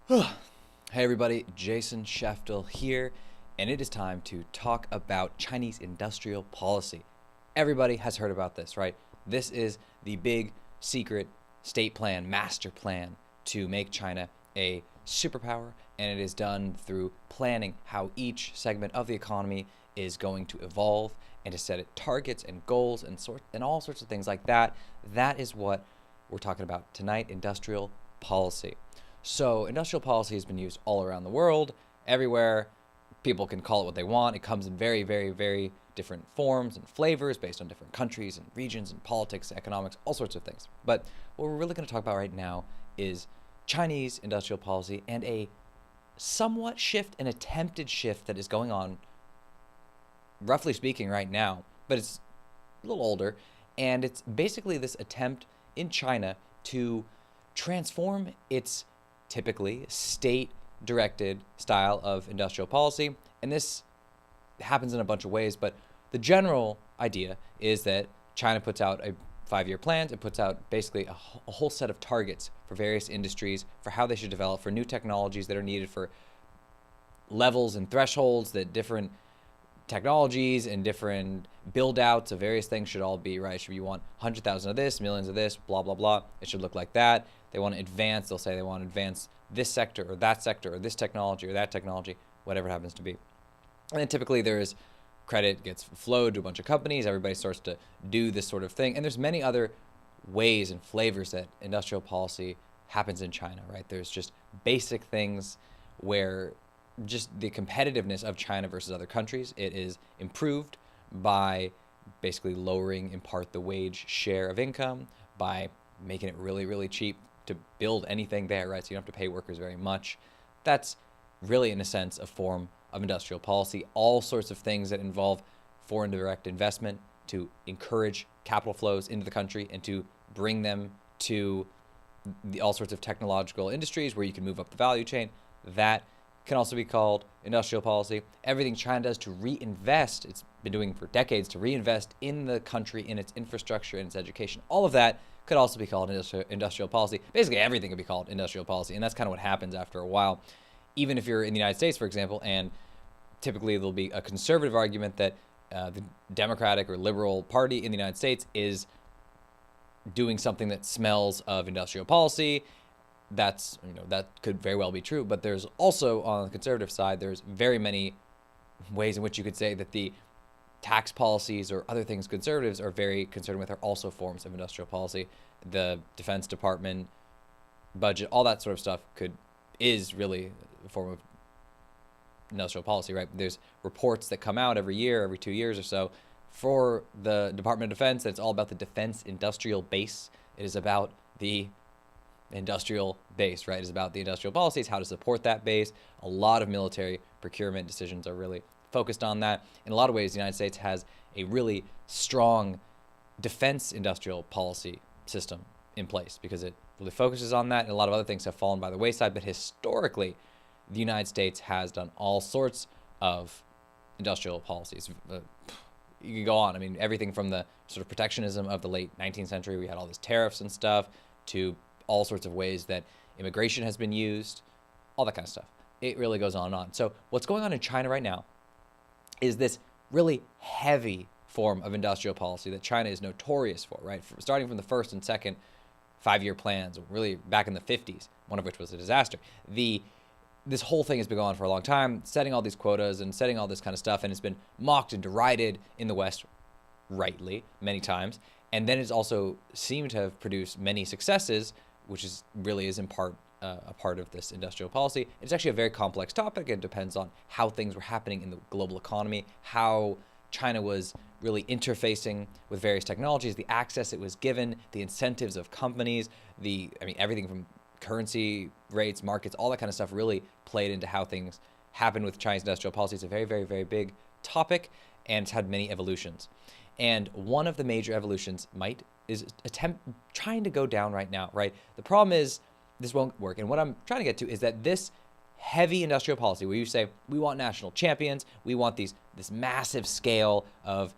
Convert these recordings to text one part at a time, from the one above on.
Hey everybody, Jason Sheftel here, and it is time to talk about Chinese industrial policy. Everybody has heard about this, right? This is the big secret state plan, master plan to make China a superpower, and it is done through planning how each segment of the economy is going to evolve and to set it targets and goals and all sorts of things like that. That is what we're talking about tonight, industrial policy. So industrial policy has been used all around the world, everywhere. People can call it what they want. It comes in very, very, very different forms and flavors based on different countries and regions and politics, economics, all sorts of things. But what we're really going to talk about right now is Chinese industrial policy and a somewhat shift, an attempted shift that is going on, roughly speaking, right now, but it's a little older. And it's basically this attempt in China to transform its typically state-directed style of industrial policy. And this happens in a bunch of ways, but the general idea is that China puts out a 5-year plan. It puts out basically a whole set of targets for various industries, for how they should develop, for new technologies that are needed, for levels and thresholds that different technologies and different build outs of various things should all be, right? Should you want 100,000 of this, millions of this, blah, blah, blah. It should look like that. They want to advance, they'll say they want to advance this sector or this technology or that technology, whatever it happens to be. And then typically there is credit gets flowed to a bunch of companies. Everybody starts to do this sort of thing. And there's many other ways and flavors that industrial policy happens in China, right? There's just basic things where just the competitiveness of China versus other countries, it is improved by basically lowering in part the wage share of income, by making it really, really cheap to build anything there, right? So you don't have to pay workers very much. That's really, in a sense, a form of industrial policy. All sorts of things that involve foreign direct investment to encourage capital flows into the country and to bring them to all sorts of technological industries where you can move up the value chain. That can also be called industrial policy. Everything China does to reinvest, it's been doing for decades, to reinvest in the country, in its infrastructure, in its education, all of that could also be called industrial policy. Basically, everything could be called industrial policy, and that's kind of what happens after a while. Even if you're in the United States, for example, and typically there'll be a conservative argument that the Democratic or Liberal Party in the United States is doing something that smells of industrial policy. That could very well be true, but there's also, on the conservative side, there's very many ways in which you could say that the tax policies or other things conservatives are very concerned with are also forms of industrial policy. The Defense Department budget, all that sort of stuff is really a form of industrial policy, right? There's reports that come out every year, every 2 years or so, for the Department of Defense, that it's all about the defense industrial base. It is about the industrial base, right? It's about the industrial policies, how to support that base. A lot of military procurement decisions are really focused on that. In a lot of ways, the United States has a really strong defense industrial policy system in place because it really focuses on that, and a lot of other things have fallen by the wayside. But historically, the United States has done all sorts of industrial policies. You can go on. I mean, everything from the sort of protectionism of the late 19th century, we had all these tariffs and stuff, to all sorts of ways that immigration has been used, all that kind of stuff. It really goes on and on. So what's going on in China right now is this really heavy form of industrial policy that China is notorious for, right? Starting from the first and second 5-year plans, really back in the 50s, one of which was a disaster. This whole thing has been going on for a long time, setting all these quotas and setting all this kind of stuff, and it's been mocked and derided in the West, rightly, many times. And then it's also seemed to have produced many successes, which is in part a part of this industrial policy. It's actually a very complex topic. It depends on how things were happening in the global economy, how China was really interfacing with various technologies, the access it was given, the incentives of companies, everything from currency rates, markets, all that kind of stuff really played into how things happen with Chinese industrial policy. It's a very, very, very big topic, and it's had many evolutions. And one of the major evolutions is trying to go down right now, right? The problem is this won't work. And what I'm trying to get to is that this heavy industrial policy where you say, we want national champions, we want this massive scale of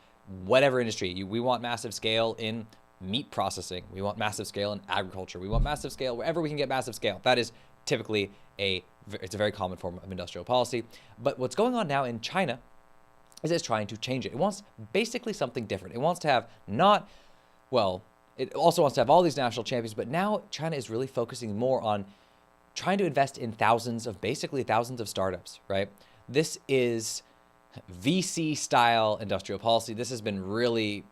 whatever industry, we want massive scale in meat processing, we want massive scale in agriculture, we want massive scale wherever we can get massive scale. That is typically it's a very common form of industrial policy. But what's going on now in China is it's trying to change it. It wants basically something different. It wants to have it also wants to have all these national champions, but now China is really focusing more on trying to invest in thousands of startups, right? This is VC style industrial policy. This has been really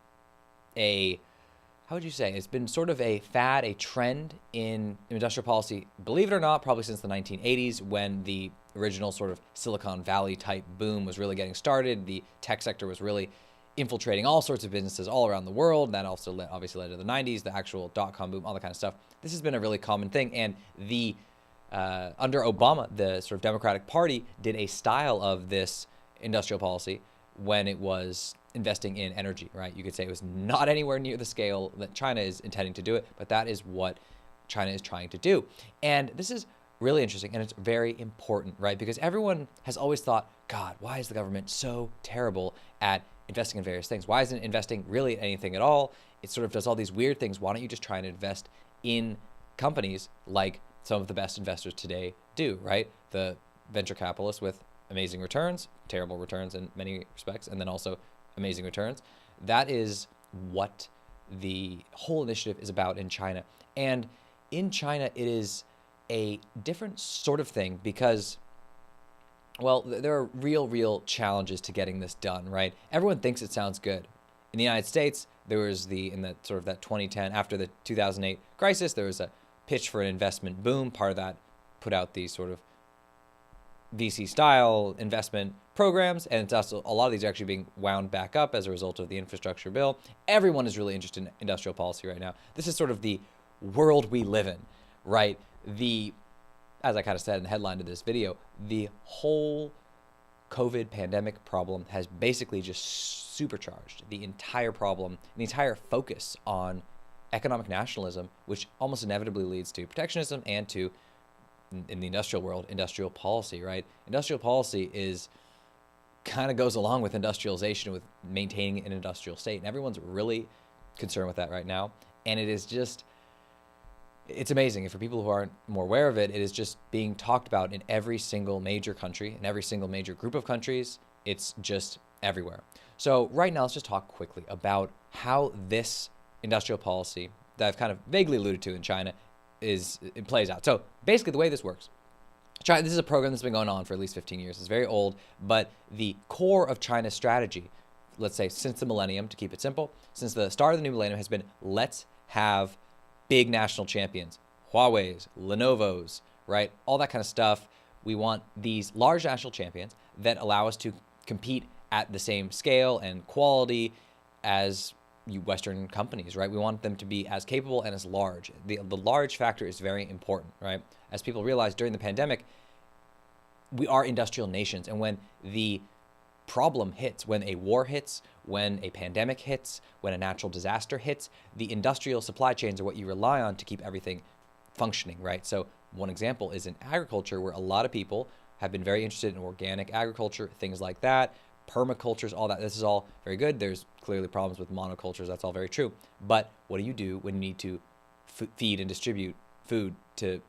how would you say? It's been sort of a fad, a trend in industrial policy, believe it or not, probably since the 1980s, when the original sort of Silicon Valley type boom was really getting started. The tech sector was really infiltrating all sorts of businesses all around the world. That also obviously led to the 90s, the actual dot-com boom, all that kind of stuff. This has been a really common thing. And under Obama, the sort of Democratic Party did a style of this industrial policy when it was investing in energy, right? You could say it was not anywhere near the scale that China is intending to do it, but that is what China is trying to do. And this is really interesting, and it's very important, right? Because everyone has always thought, God, why is the government so terrible at investing in various things? Why isn't it investing really anything at all? It sort of does all these weird things. Why don't you just try and invest in companies like some of the best investors today do, right? The venture capitalists with amazing returns, terrible returns in many respects, and then also amazing returns. That is what the whole initiative is about in China. And in China, it is a different sort of thing because, well, there are real challenges to getting this done, right? Everyone thinks it sounds good. In the United States, there was in that 2010, after the 2008 crisis, there was a pitch for an investment boom. Part of that put out these sort of VC style investment programs, and it's also a lot of these are actually being wound back up as a result of the infrastructure bill. Everyone is really interested in industrial policy right now. This is sort of the world we live in, right? As I kind of said in the headline of this video, the whole COVID pandemic problem has basically just supercharged the entire problem, the entire focus on economic nationalism, which almost inevitably leads to protectionism and to, in the industrial world, industrial policy, right? Industrial policy kind of goes along with industrialization, with maintaining an industrial state. And everyone's really concerned with that right now. And it's amazing. And for people who aren't more aware of it, it is just being talked about in every single major country, in every single major group of countries. It's just everywhere. So right now, let's just talk quickly about how this industrial policy that I've kind of vaguely alluded to in China it plays out. So basically the way this works, this is a program that's been going on for at least 15 years. It's very old, but the core of China's strategy, let's say since the millennium, to keep it simple, since the start of the new millennium, has been let's have big national champions, Huawei's, Lenovo's, right? All that kind of stuff. We want these large national champions that allow us to compete at the same scale and quality as Western companies, right? We want them to be as capable and as large. The large factor is very important, right? As people realized during the pandemic, we are industrial nations. And when the problem hits, when a war hits, when a pandemic hits, when a natural disaster hits, the industrial supply chains are what you rely on to keep everything functioning, right? So one example is in agriculture, where a lot of people have been very interested in organic agriculture, things like that, permacultures, all that. This is all very good. There's clearly problems with monocultures. That's all very true. But what do you do when you need to feed and distribute food to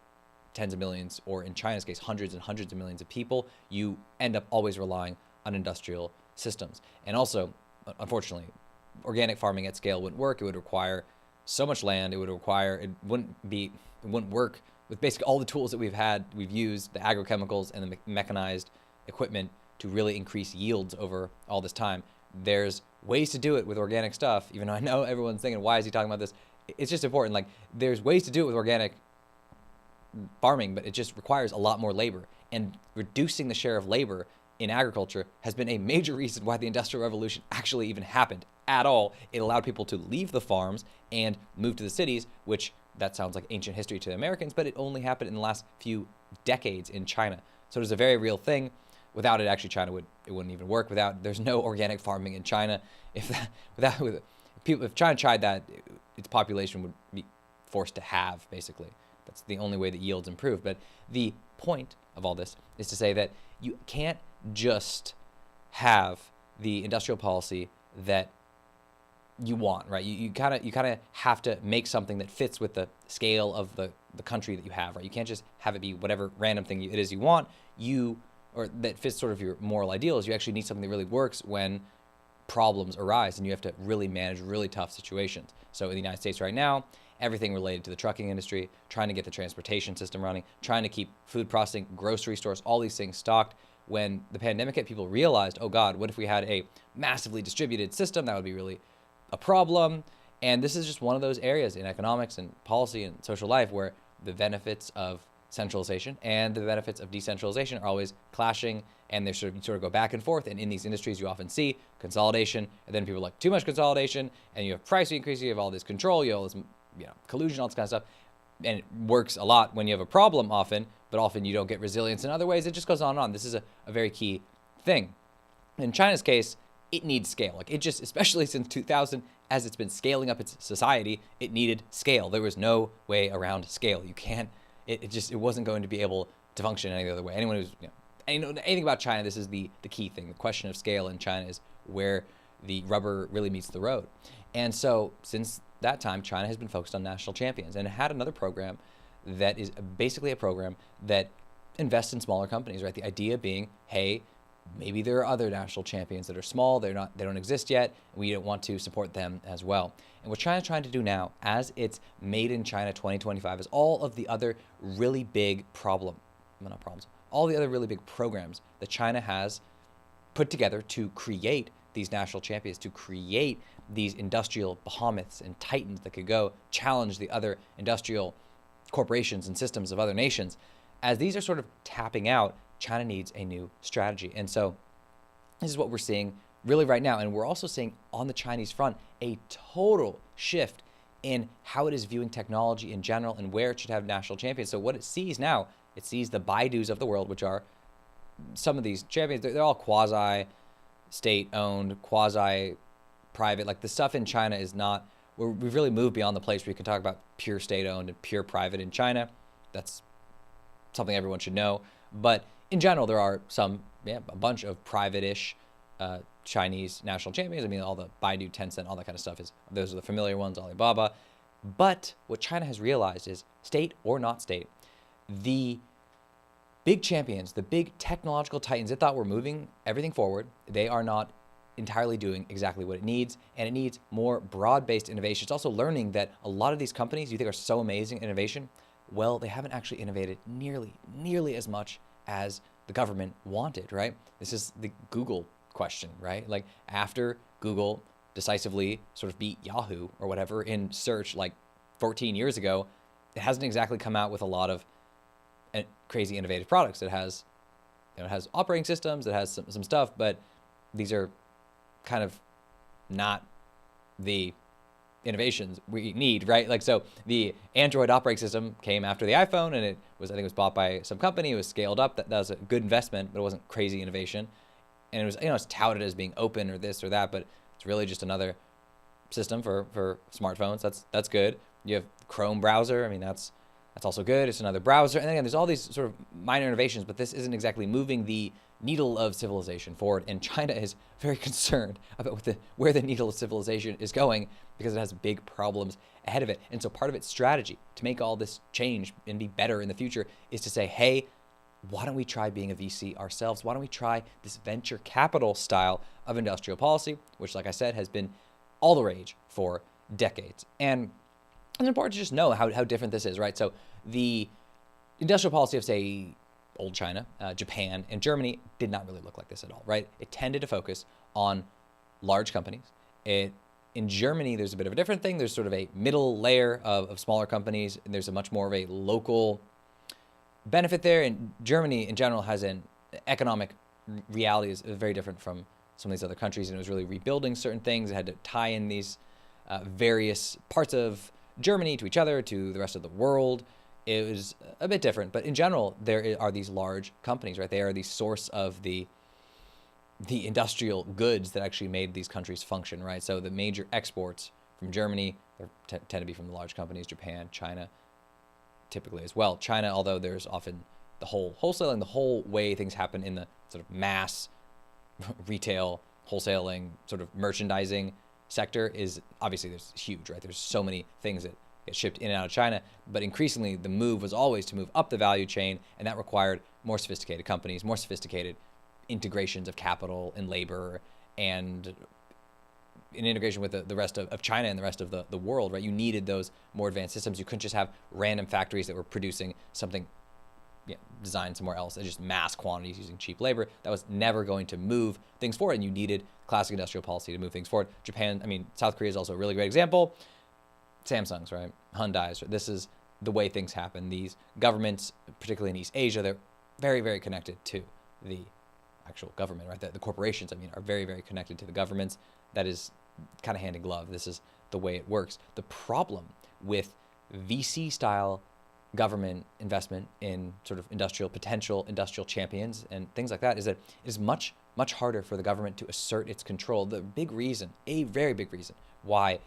tens of millions, or in China's case, hundreds and hundreds of millions of people? You end up always relying on industrial systems. And also, unfortunately, organic farming at scale wouldn't work. It would require so much land. It wouldn't work with basically all the tools that we've used, the agrochemicals and the mechanized equipment to really increase yields over all this time. There's ways to do it with organic stuff, even though I know everyone's thinking, why is he talking about this? It's just important. Like, there's ways to do it with organic farming, but it just requires a lot more labor. And reducing the share of labor in agriculture has been a major reason why the Industrial Revolution actually even happened at all. It allowed people to leave the farms and move to the cities, which that sounds like ancient history to the Americans, but it only happened in the last few decades in China. So it was a very real thing. Without it, actually, it wouldn't even work. There's no organic farming in China. If China tried that, its population would be forced to have, basically. That's the only way that yields improve. But the point of all this is to say that you can't just have the industrial policy that you want, right? You kind of have to make something that fits with the scale of the the country that you have, right? You can't just have it be whatever random thing it is you want, or that fits sort of your moral ideals. You actually need something that really works when problems arise, and you have to really manage really tough situations. So in the United States right now, everything related to the trucking industry, trying to get the transportation system running, trying to keep food processing, grocery stores, all these things stocked. When the pandemic hit, people realized, oh God, what if we had a massively distributed system? That would be really a problem. And this is just one of those areas in economics and policy and social life where the benefits of centralization and the benefits of decentralization are always clashing, and they sort of go back and forth. And in these industries, you often see consolidation, and then people are like, too much consolidation, and you have price increase, you have all this control, you have all this collusion, all this kind of stuff. And it works a lot when you have a problem often, but often you don't get resilience in other ways. It just goes on and on. This is a very key thing. In China's case, it needs scale. Like, it just, especially since 2000, as it's been scaling up its society, it needed scale. There was no way around scale. You can't, it wasn't going to be able to function any other way. Anyone who's, anything about China, this is the key thing. The question of scale in China is where the rubber really meets the road. And so since that time, China has been focused on national champions, and it had another program that is basically a program that invests in smaller companies, right? The idea being, hey, maybe there are other national champions that are small, they don't exist yet, and we don't want to support them as well. And what China's trying to do now, as it's Made in China 2025, is all of the other really big all the other really big programs that China has put together to create these national champions, to create these industrial behemoths and titans that could go challenge the other industrial corporations and systems of other nations. As these are sort of tapping out, China needs a new strategy. And so this is what we're seeing really right now. And we're also seeing on the Chinese front a total shift in how it is viewing technology in general and where it should have national champions. So what it sees now, it sees the Baidus of the world, which are some of these champions. They're all quasi-state-owned, quasi-private. Like, the stuff in China is not, we've really moved beyond the place where you can talk about pure state-owned and pure private in China. That's something everyone should know. But in general, there are a bunch of private-ish Chinese national champions. I mean, all the Baidu, Tencent, all that kind of stuff, those are the familiar ones, Alibaba. But what China has realized is, state or not state, the big champions, the big technological titans that thought were moving everything forward, they are not entirely doing exactly what it needs, and it needs more broad-based innovation. It's also learning that a lot of these companies you think are so amazing innovation, well, they haven't actually innovated nearly as much as the government wanted, right? This is the Google question, right? Like, after Google decisively sort of beat Yahoo or whatever in search like 14 years ago, it hasn't exactly come out with a lot of crazy innovative products. It has operating systems, it has some stuff, but these are kind of not the innovations we need, right? Like, so the Android operating system came after the iPhone, and I think it was bought by some company. It was scaled up. That was a good investment, but it wasn't crazy innovation. And it was, it's touted as being open or this or that, but it's really just another system for smartphones. That's good. You have Chrome browser. I mean, that's also good. It's another browser. And again, there's all these sort of minor innovations, but this isn't exactly moving the needle of civilization forward. And China is very concerned about where the needle of civilization is going, because it has big problems ahead of it. And so part of its strategy to make all this change and be better in the future is to say, hey, why don't we try being a VC ourselves? Why don't we try this venture capital style of industrial policy, which, like I said, has been all the rage for decades. And it's important to just know how different this is, right? So the industrial policy of, say, old China, Japan, and Germany did not really look like this at all, right? It tended to focus on large companies. In Germany, there's a bit of a different thing. There's sort of a middle layer of smaller companies, and there's a much more of a local benefit there. And Germany, in general, has an economic reality is very different from some of these other countries, and it was really rebuilding certain things. It had to tie in these various parts of Germany to each other, to the rest of the world. It was a bit different, but in general, there are these large companies, right? They are the source of the industrial goods that actually made these countries function, right? So the major exports from Germany tend to be from the large companies, Japan, China, typically as well. China, although there's often the whole wholesaling, the whole way things happen in the sort of mass retail, wholesaling, sort of merchandising sector is obviously there's huge, right? There's so many things that get shipped in and out of China. But increasingly, the move was always to move up the value chain, and that required more sophisticated companies, more sophisticated integrations of capital and labor, and in integration with the rest of China and the rest of the world, right? You needed those more advanced systems. You couldn't just have random factories that were producing something designed somewhere else at just mass quantities using cheap labor. That was never going to move things forward, and you needed classic industrial policy to move things forward. Japan, South Korea is also a really great example. Samsung's, right? Hyundai's. This is the way things happen. These governments, particularly in East Asia, they're very, very connected to the actual government, right? The corporations, are very, very connected to the governments. That is kind of hand in glove. This is the way it works. The problem with VC-style government investment in sort of industrial champions and things like that is that it is much, much harder for the government to assert its control. The big reason, a very big reason, why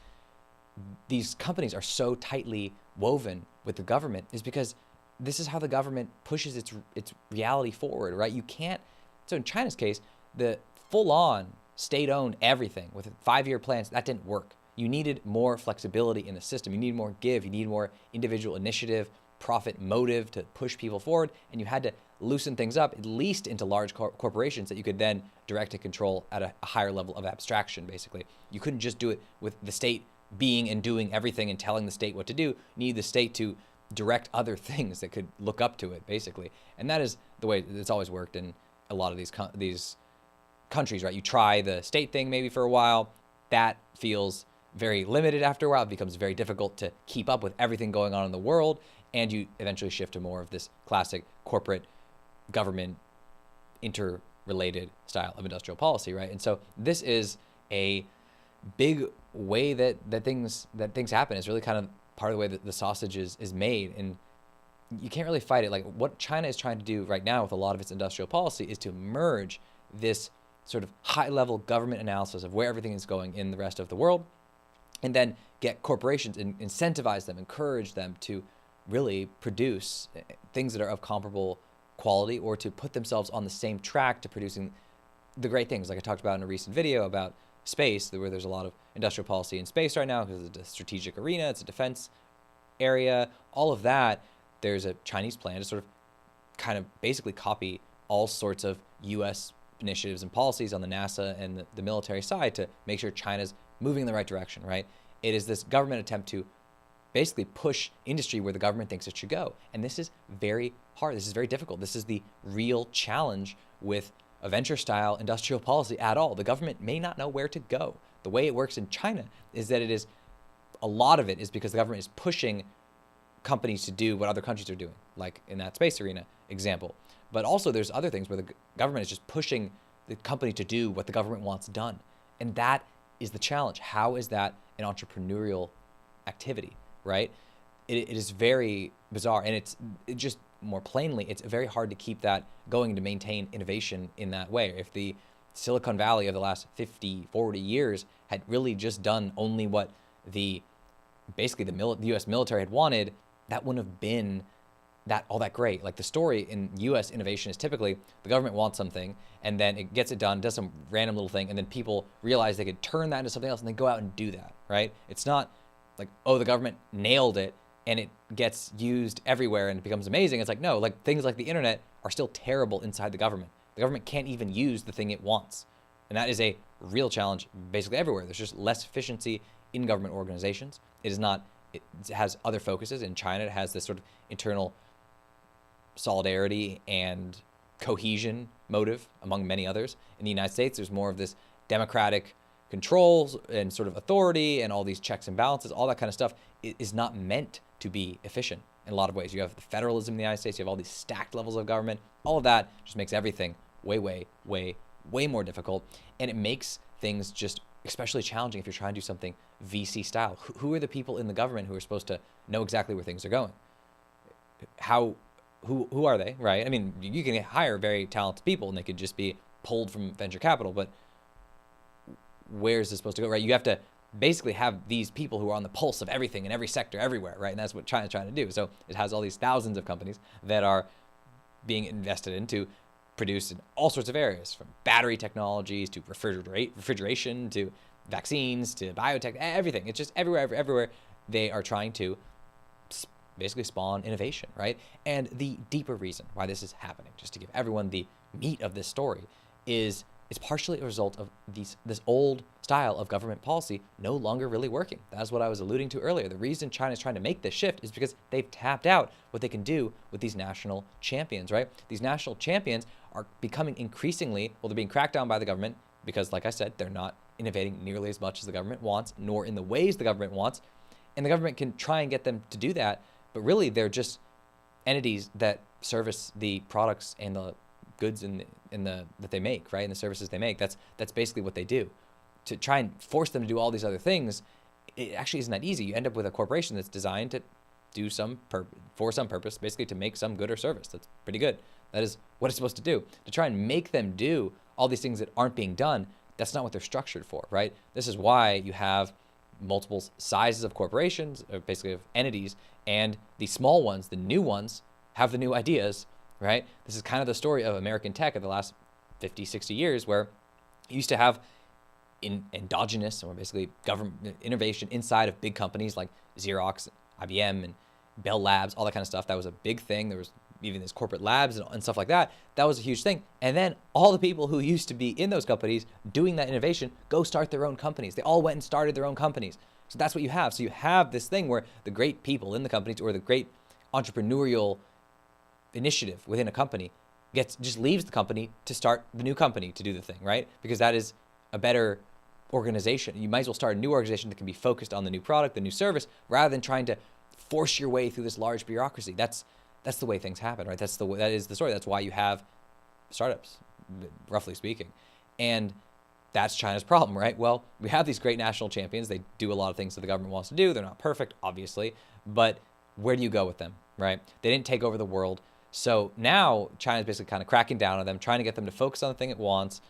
these companies are so tightly woven with the government is because this is how the government pushes its reality forward, right? You can't. So in China's case, the full-on state-owned everything with 5-year plans, that didn't work. You needed more flexibility in the system. You need more give. You need more individual initiative, profit motive to push people forward, and you had to loosen things up, at least into large corporations that you could then direct and control at a higher level of abstraction, basically. You couldn't just do it with the state being and doing everything and telling the state what to do. You need the state to direct other things that could look up to it, basically. And that is the way it's always worked in a lot of these countries, right? You try the state thing maybe for a while. That feels very limited after a while. It becomes very difficult to keep up with everything going on in the world. And you eventually shift to more of this classic corporate government interrelated style of industrial policy, right? And so this is a big way that things happen. It's really kind of part of the way that the sausage is made. And you can't really fight it. Like what China is trying to do right now with a lot of its industrial policy is to merge this sort of high-level government analysis of where everything is going in the rest of the world, and then get corporations and incentivize them, encourage them to really produce things that are of comparable quality, or to put themselves on the same track to producing the great things, like I talked about in a recent video about space, where there's a lot of industrial policy in space right now because it's a strategic arena, it's a defense area, all of that. There's a Chinese plan to sort of kind of basically copy all sorts of U.S. initiatives and policies on the NASA and the military side to make sure China's moving in the right direction, right? It is this government attempt to basically push industry where the government thinks it should go. And this is very hard. This is very difficult. This is the real challenge with a venture-style industrial policy at all. The government may not know where to go. The way it works in China is that it is, a lot of it is because the government is pushing companies to do what other countries are doing, like in that space arena example. But also there's other things where the government is just pushing the company to do what the government wants done. And that is the challenge. How is that an entrepreneurial activity, right? It is very bizarre. And it just more plainly, it's very hard to keep that going, to maintain innovation in that way. If the Silicon Valley of the last 50, 40 years had really just done only what basically the U.S. military had wanted, that wouldn't have been all that great. Like the story in U.S. innovation is typically the government wants something and then it gets it done, does some random little thing, and then people realize they could turn that into something else and they go out and do that, right? It's not like, oh, the government nailed it and it gets used everywhere and it becomes amazing. It's like, no, like things like the internet are still terrible inside the government. The government can't even use the thing it wants. And that is a real challenge basically everywhere. There's just less efficiency in government organizations. It has other focuses. In China, it has this sort of internal solidarity and cohesion motive, among many others. In the United States, there's more of this democratic controls and sort of authority and all these checks and balances, all that kind of stuff. It is not meant to be efficient in a lot of ways. You have the federalism in the United States, you have all these stacked levels of government. All of that just makes everything way, way, way, way more difficult. And it makes things just especially challenging if you're trying to do something VC style. Who are the people in the government who are supposed to know exactly where things are going? Who are they, right? I mean, you can hire very talented people and they could just be pulled from venture capital, but where is this supposed to go, right? You have to basically have these people who are on the pulse of everything in every sector everywhere, right? And that's what China's trying to do. So it has all these thousands of companies that are being invested in to produce in all sorts of areas, from battery technologies to refrigeration to vaccines to biotech, everything. It's just everywhere. They are trying to basically spawn innovation, right? And the deeper reason why this is happening, just to give everyone the meat of this story, is it's partially a result of this old style of government policy no longer really working. That's what I was alluding to earlier. The reason China is trying to make this shift is because they've tapped out what they can do with these national champions, right? These national champions are becoming increasingly, well, they're being cracked down by the government because, like I said, they're not innovating nearly as much as the government wants, nor in the ways the government wants. And the government can try and get them to do that, but really they're just entities that service the products and the goods that they make, right? And the services they make. That's basically what they do. To try and force them to do all these other things, it actually isn't that easy. You end up with a corporation that's designed to do for some purpose, basically to make some good or service. That's pretty good. That is what it's supposed to do. To try and make them do all these things that aren't being done, that's not what they're structured for, right? This is why you have multiple sizes of corporations, or basically of entities, and the small ones, the new ones, have the new ideas, right? This is kind of the story of American tech of the last 50, 60 years, where you used to have endogenous, or basically government innovation inside of big companies like Xerox, IBM, and Bell Labs, all that kind of stuff. That was a big thing. There was even these corporate labs and stuff like that. That was a huge thing. And then all the people who used to be in those companies doing that innovation go start their own companies. They all went and started their own companies. So that's what you have. So you have this thing where the great people in the companies, or the great entrepreneurial initiative within a company, just leaves the company to start the new company to do the thing, right? Because that is a better organization. You might as well start a new organization that can be focused on the new product, the new service, rather than trying to force your way through this large bureaucracy. That's the way things happen, right? That is the story. That's why you have startups, roughly speaking. And that's China's problem, right? Well, we have these great national champions. They do a lot of things that the government wants to do. They're not perfect, obviously, but where do you go with them, right? They didn't take over the world. So now China's basically kind of cracking down on them, trying to get them to focus on the thing it wants.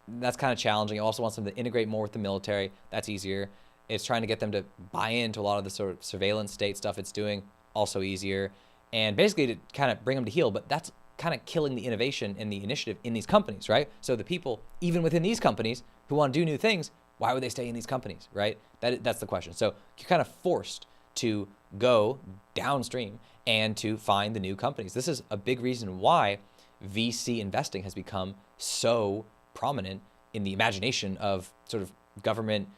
That's kind of challenging. It also wants them to integrate more with the military. That's easier. It's trying to get them to buy into a lot of the sort of surveillance state stuff it's doing, also easier. And basically to kind of bring them to heel, but that's kind of killing the innovation and the initiative in these companies, right? So the people, even within these companies, who want to do new things, why would they stay in these companies, right? That's the question. So you're kind of forced to go downstream and to find the new companies. This is a big reason why VC investing has become so prominent in the imagination of sort of government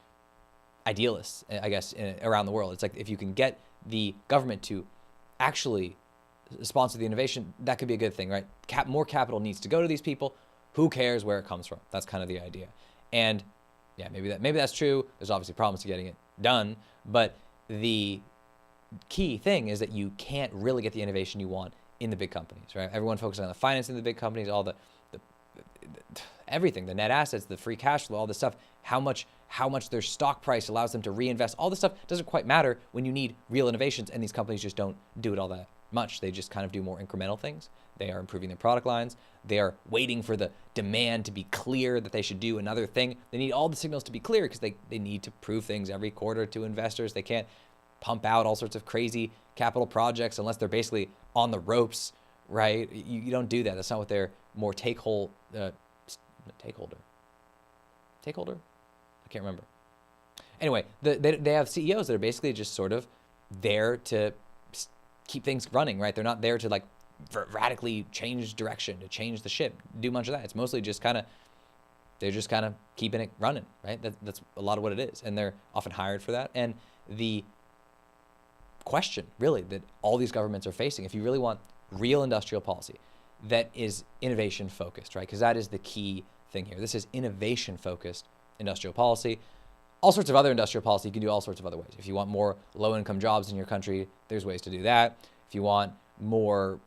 idealists, I guess, around the world. It's like if you can get the government to actually sponsor the innovation, that could be a good thing, right? More capital needs to go to these people. Who cares where it comes from? That's kind of the idea. And yeah, maybe that's true. There's obviously problems to getting it done, but the key thing is that you can't really get the innovation you want in the big companies, right? Everyone focuses on the finance in the big companies, all the everything, the net assets, the free cash flow, all this stuff, how much their stock price allows them to reinvest, all this stuff doesn't quite matter when you need real innovations, and these companies just don't do it all that much. They just kind of do more incremental things. They are improving their product lines. They are waiting for the demand to be clear that they should do another thing. They need all the signals to be clear because they need to prove things every quarter to investors. They can't pump out all sorts of crazy capital projects unless they're basically on the ropes, right? You don't do that. That's not what they're more takeholder? I can't remember. Anyway, they have CEOs that are basically just sort of there to keep things running, right? They're not there to like radically change direction, to change the ship, do much of that. It's mostly just they're just kind of keeping it running, right? That's a lot of what it is. And they're often hired for that. And the question really that all these governments are facing, if you really want real industrial policy that is innovation focused, right? Because that is the key thing here. This is innovation focused industrial policy. All sorts of other industrial policy, you can do all sorts of other ways. If you want more low-income jobs in your country, there's ways to do that. If you want more,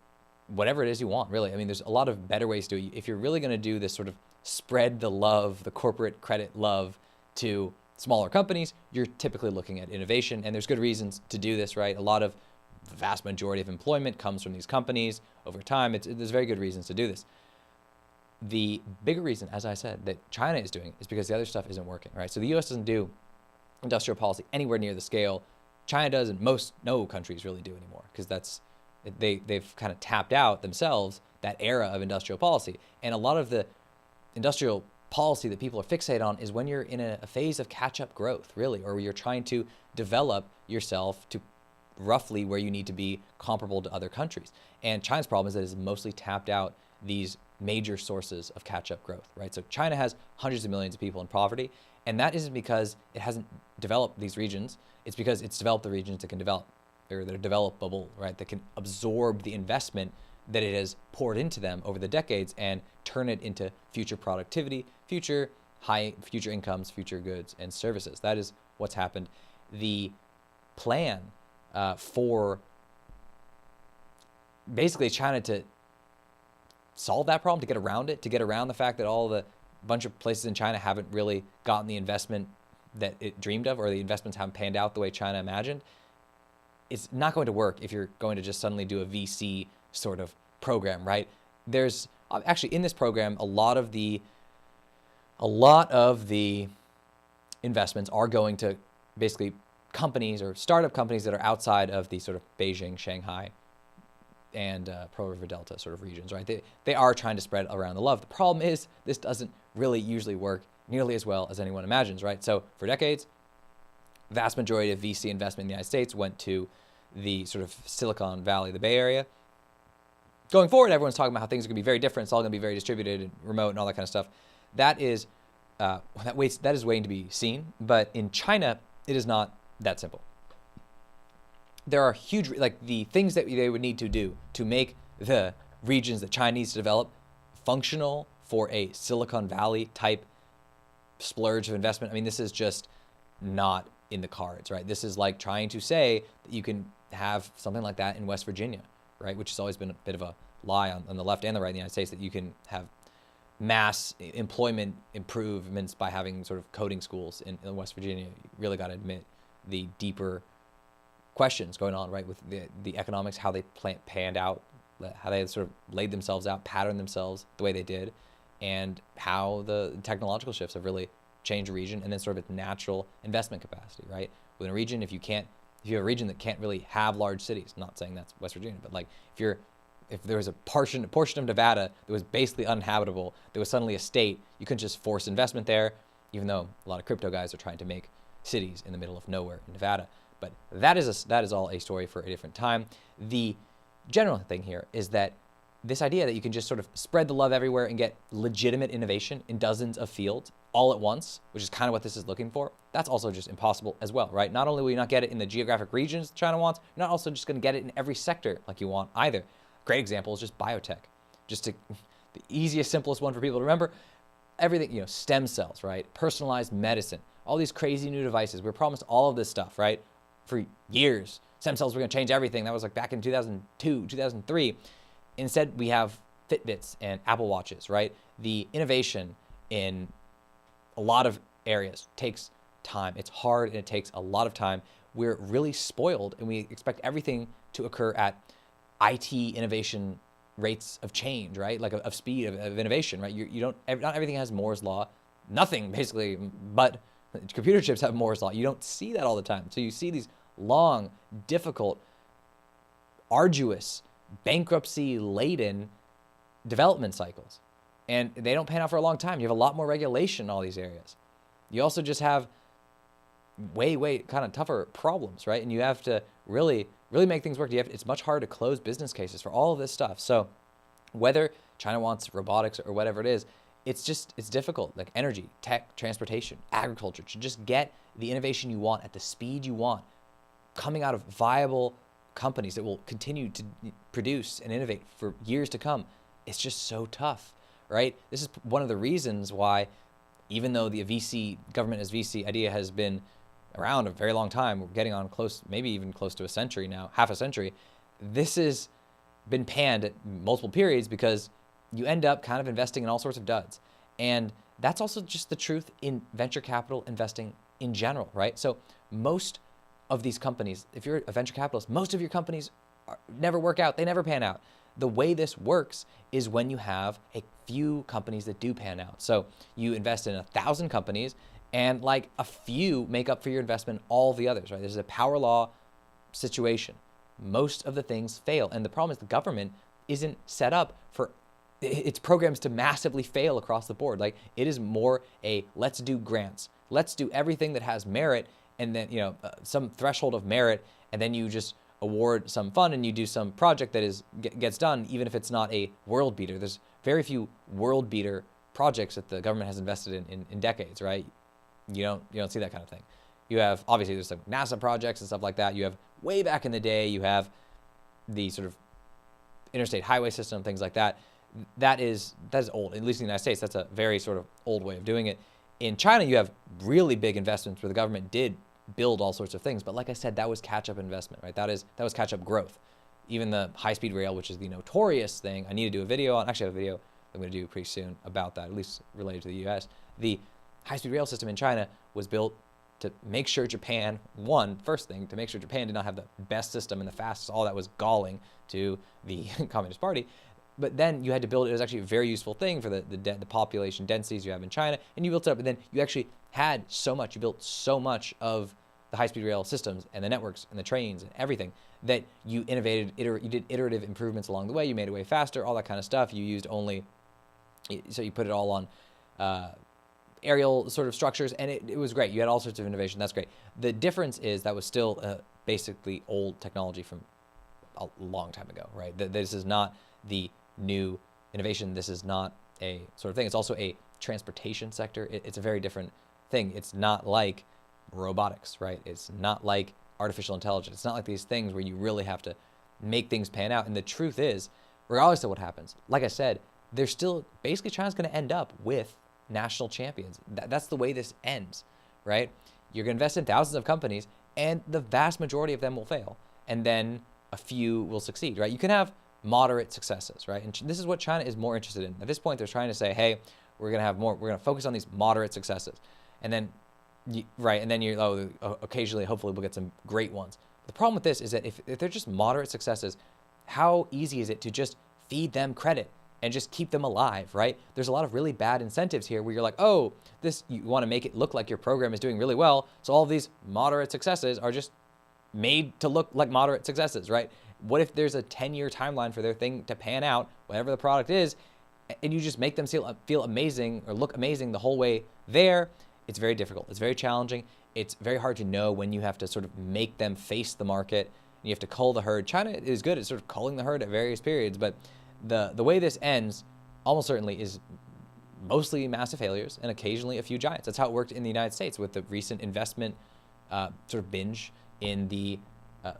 whatever it is you want, really. I mean, there's a lot of better ways to do it. If you're really going to do this sort of spread the love, the corporate credit love to smaller companies, you're typically looking at innovation, and there's good reasons to do this, right? The vast majority of employment comes from these companies over time. There's very good reasons to do this. The bigger reason, as I said, that China is doing is because the other stuff isn't working, right? So the U.S. doesn't do industrial policy anywhere near the scale China does, and no countries really do anymore, because they've kind of tapped out themselves that era of industrial policy. And a lot of the industrial policy that people are fixated on is when you're in a phase of catch-up growth, really, or you're trying to develop yourself to roughly where you need to be comparable to other countries. And China's problem is that it's mostly tapped out these major sources of catch-up growth, right? So China has hundreds of millions of people in poverty, and that isn't because it hasn't developed these regions. It's because it's developed the regions that can develop, or that are developable, right? That can absorb the investment that it has poured into them over the decades and turn it into future productivity, future incomes, future goods and services. That is what's happened. The plan for basically China to solve that problem, to get around it, to get around the fact that all the bunch of places in China haven't really gotten the investment that it dreamed of, or the investments haven't panned out the way China imagined. It's not going to work if you're going to just suddenly do a VC sort of program, right? There's actually in this program, a lot of the investments are going to basically companies or startup companies that are outside of the sort of Beijing, Shanghai, and Pearl River Delta sort of regions, right? They are trying to spread around the love. The problem is this doesn't really usually work nearly as well as anyone imagines, right? So for decades, vast majority of VC investment in the United States went to the sort of Silicon Valley, the Bay Area. Going forward, everyone's talking about how things are going to be very different. It's all going to be very distributed and remote and all that kind of stuff. That is waiting to be seen. But in China, it is not that simple. There are huge, like the things that they would need to do to make the regions that China needs to develop functional for a Silicon Valley type splurge of investment. I mean, this is just not in the cards, right? This is like trying to say that you can have something like that in West Virginia, right? Which has always been a bit of a lie on the left and the right in the United States, that you can have mass employment improvements by having sort of coding schools in West Virginia. You really got to admit the deeper questions going on, right, with the economics, how they panned out, how they sort of laid themselves out, patterned themselves the way they did, and how the technological shifts have really changed a region, and then sort of its natural investment capacity, right? Within a region, if you have a region that can't really have large cities, I'm not saying that's West Virginia, but like if there was a portion of Nevada that was basically uninhabitable, there was suddenly a state, you couldn't just force investment there, even though a lot of crypto guys are trying to make cities in the middle of nowhere in Nevada. But that is all a story for a different time. The general thing here is that this idea that you can just sort of spread the love everywhere and get legitimate innovation in dozens of fields all at once, which is kind of what this is looking for, that's also just impossible as well, right? Not only will you not get it in the geographic regions China wants, you're not also just going to get it in every sector like you want either. Great example is just biotech. The easiest, simplest one for people to remember, everything, stem cells, right? Personalized medicine, all these crazy new devices. We're promised all of this stuff, right? For years. Stem cells were going to change everything. That was like back in 2002, 2003. Instead, we have Fitbits and Apple Watches, right? The innovation in a lot of areas takes time. It's hard and it takes a lot of time. We're really spoiled and we expect everything to occur at IT innovation rates of change, right? Like of speed of innovation, right? Not everything has Moore's law. Nothing basically, but computer chips have Moore's law. You don't see that all the time. So you see these long, difficult, arduous, bankruptcy-laden development cycles. And they don't pan out for a long time. You have a lot more regulation in all these areas. You also just have way kind of tougher problems, right? And you have to really make things work. It's much harder to close business cases for all of this stuff. So whether China wants robotics or whatever it is, it's difficult. Like energy, tech, transportation, agriculture, to just get the innovation you want at the speed you want, coming out of viable companies that will continue to produce and innovate for years to come. It's just so tough, right? This is one of the reasons why, even though the government as VC idea has been around a very long time, we're getting on close, maybe even close to a century now, half a century, this has been panned at multiple periods because you end up kind of investing in all sorts of duds. And that's also just the truth in venture capital investing in general, right? So most of these companies, if you're a venture capitalist, most of your companies never work out. They never pan out. The way this works is when you have a few companies that do pan out. So you invest in 1,000 companies and like a few make up for your investment, all the others, right? This is a power law situation. Most of the things fail. And the problem is the government isn't set up for its programs to massively fail across the board. Like it is more let's do grants. Let's do everything that has merit and then, some threshold of merit. And then you just award some fund and you do some project that gets done, even if it's not a world beater. There's very few world beater projects that the government has invested in decades, right? You don't see that kind of thing. You have, obviously, there's some NASA projects and stuff like that. You have way back in the day, you have the sort of interstate highway system, things like that. That is old. At least in the United States, that's a very sort of old way of doing it. In China, you have really big investments where the government did build all sorts of things. But like I said, that was catch-up investment, right? That was catch-up growth. Even the high-speed rail, which is the notorious thing, I need to do a video on. Actually, I have a video I'm going to do pretty soon about that, at least related to the U.S. The high-speed rail system in China was built to make sure Japan, first thing, to make sure Japan did not have the best system and the fastest. All that was galling to the Communist Party. But then you had to build it. It was actually a very useful thing for the population densities you have in China. And you built it up, and then you actually had so much. You built so much of the high-speed rail systems and the networks and the trains and everything that you innovated. You did iterative improvements along the way. You made it way faster, all that kind of stuff. You used only, so you put it all on aerial sort of structures, and it was great. You had all sorts of innovation. That's great. The difference is that was still basically old technology from a long time ago, right? This is not the new innovation. This is not a sort of thing. It's also a transportation sector. It's a very different thing. It's not like robotics, right? It's not like artificial intelligence. It's not like these things where you really have to make things pan out. And the truth is, regardless of what happens, like I said, they're still, basically China's going to end up with national champions. That's the way this ends, right? You're going to invest in thousands of companies, and the vast majority of them will fail. And then a few will succeed, right? You can have moderate successes, right? And this is what China is more interested in. At this point, they're trying to say, hey, we're going to focus on these moderate successes. And then, right, and then occasionally, hopefully we'll get some great ones. The problem with this is that if they're just moderate successes, how easy is it to just feed them credit and just keep them alive, right? There's a lot of really bad incentives here where you're like, oh, you want to make it look like your program is doing really well, so all of these moderate successes are just made to look like moderate successes, right? What if there's a 10-year timeline for their thing to pan out, whatever the product is, and you just make them feel amazing or look amazing the whole way there? It's very difficult. It's very challenging. It's very hard to know when you have to sort of make them face the market, and you have to cull the herd. China is good at sort of culling the herd at various periods, but the way this ends almost certainly is mostly massive failures and occasionally a few giants. That's how it worked in the United States with the recent investment sort of binge in the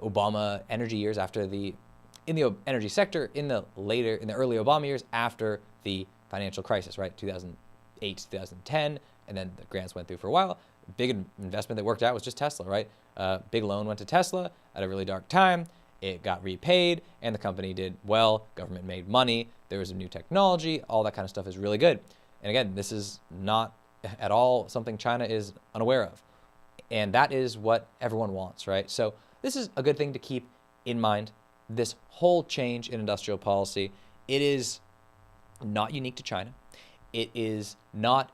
Obama energy years in the energy sector in the early Obama years after the financial crisis, right? 2008, 2010, and then the grants went through for a while. Big investment that worked out was just Tesla, right? Big loan went to Tesla at a really dark time. It got repaid, and the company did well. Government made money. There was a new technology. All that kind of stuff is really good. And again, this is not at all something China is unaware of. And that is what everyone wants, right? So this is a good thing to keep in mind. This whole change in industrial policy, it is not unique to China. It is not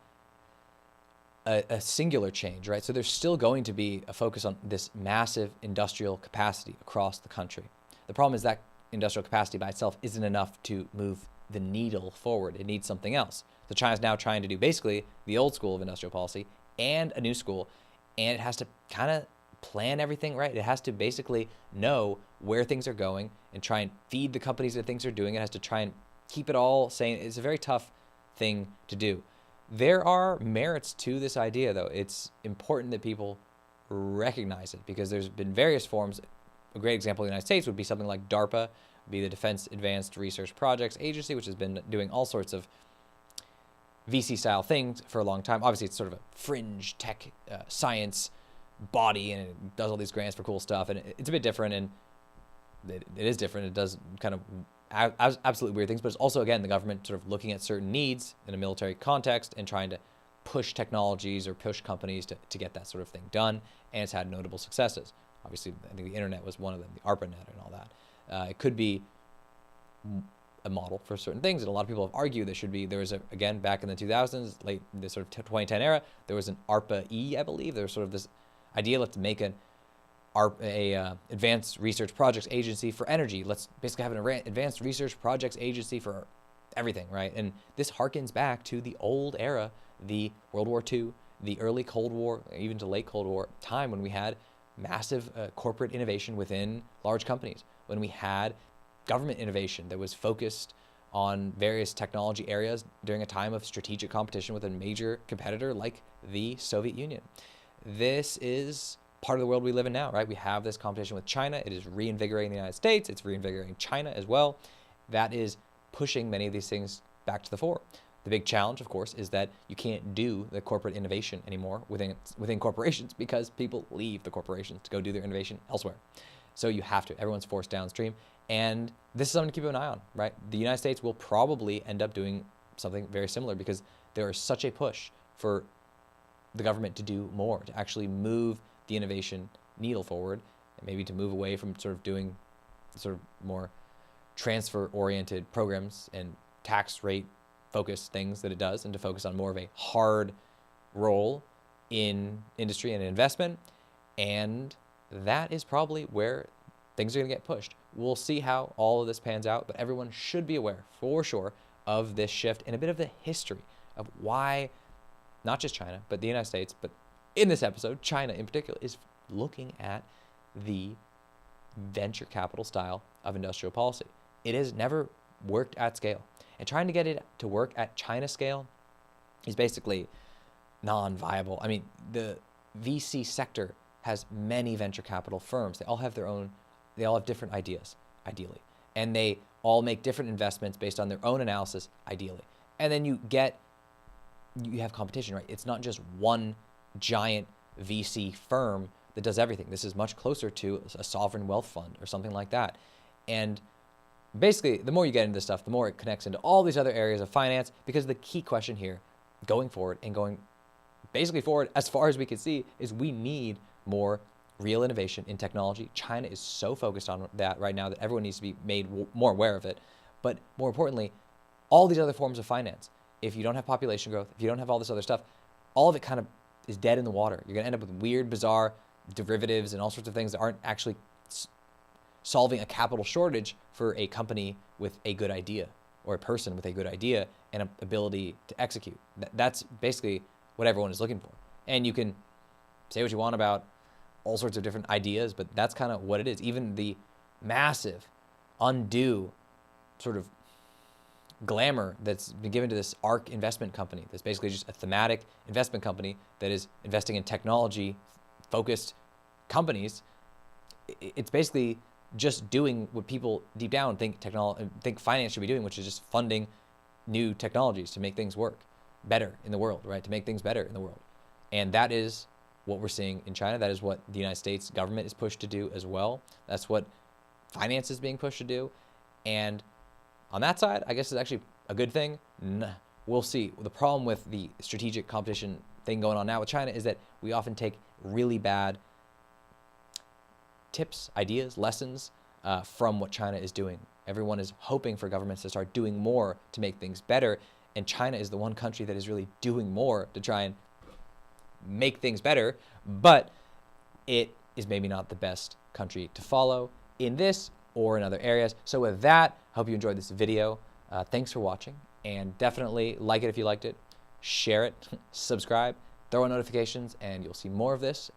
a singular change, right? So there's still going to be a focus on this massive industrial capacity across the country. The problem is that industrial capacity by itself isn't enough to move the needle forward. It needs something else. So China's now trying to do basically the old school of industrial policy and a new school, and it has to kind of plan everything right. It has to basically know where things are going and try and feed the companies that things are doing. It has to try and keep it all sane. It's a very tough thing to do. There are merits to this idea, though. It's important that people recognize it because there's been various forms. A great example in the United States would be something like DARPA, be the Defense Advanced Research Projects Agency, which has been doing all sorts of VC-style things for a long time. Obviously, it's sort of a fringe tech science body, and it does all these grants for cool stuff, and it's a bit different, and it is different. It does kind of absolutely weird things, but it's also, again, the government sort of looking at certain needs in a military context and trying to push technologies or push companies to get that sort of thing done, and it's had notable successes. Obviously, I think the internet was one of them, the ARPANET and all that. It could be a model for certain things, and a lot of people have argued there was again, back in the 2000s, the sort of 2010 era, there was an ARPA-E, I believe. There was sort of this idea, let's make an advanced research projects agency for energy. Let's basically have an advanced research projects agency for everything, right? And this harkens back to the old era, the World War II, the early Cold War, even to late Cold War time when we had massive corporate innovation within large companies, when we had government innovation that was focused on various technology areas during a time of strategic competition with a major competitor like the Soviet Union. This is part of the world we live in now, right? We have this competition with China. It is reinvigorating the United States. It's reinvigorating China as well. That is pushing many of these things back to the fore. The big challenge, of course, is that you can't do the corporate innovation anymore within corporations, because people leave the corporations to go do their innovation elsewhere. So you have to. Everyone's forced downstream. And this is something to keep an eye on, right? The United States will probably end up doing something very similar, because there is such a push for the government to do more, to actually move the innovation needle forward, and maybe to move away from sort of doing sort of more transfer-oriented programs and tax rate focused things that it does, and to focus on more of a hard role in industry and investment. And that is probably where things are going to get pushed. We'll see how all of this pans out, but everyone should be aware for sure of this shift and a bit of the history of why not just China, but the United States, but in this episode, China in particular, is looking at the venture capital style of industrial policy. It has never worked at scale. And trying to get it to work at China scale is basically non-viable. I mean, the VC sector has many venture capital firms. They all have different ideas, ideally. And they all make different investments based on their own analysis, ideally. And then you have competition, right? It's not just one giant VC firm that does everything. This is much closer to a sovereign wealth fund or something like that. And basically, the more you get into this stuff, the more it connects into all these other areas of finance, because the key question here, going forward and going basically forward as far as we can see, is we need more real innovation in technology. China is so focused on that right now that everyone needs to be made more aware of it. But more importantly, all these other forms of finance, if you don't have population growth, if you don't have all this other stuff, all of it kind of is dead in the water. You're going to end up with weird, bizarre derivatives and all sorts of things that aren't actually solving a capital shortage for a company with a good idea, or a person with a good idea and an ability to execute. That's basically what everyone is looking for. And you can say what you want about all sorts of different ideas, but that's kind of what it is. Even the massive, undue sort of glamour that's been given to this ARK investment company, that's basically just a thematic investment company that is investing in technology-focused companies. It's basically just doing what people deep down think finance should be doing, which is just funding new technologies to make things work better in the world, right? To make things better in the world. And that is what we're seeing in China. That is what the United States government is pushed to do as well. That's what finance is being pushed to do. And on that side, I guess it's actually a good thing. We'll see. The problem with the strategic competition thing going on now with China is that we often take really bad tips, ideas, lessons from what China is doing. Everyone is hoping for governments to start doing more to make things better. And China is the one country that is really doing more to try and make things better, but it is maybe not the best country to follow in this or in other areas. So with that, I hope you enjoyed this video. Thanks for watching, and definitely like it if you liked it, share it, subscribe, throw on notifications, and you'll see more of this.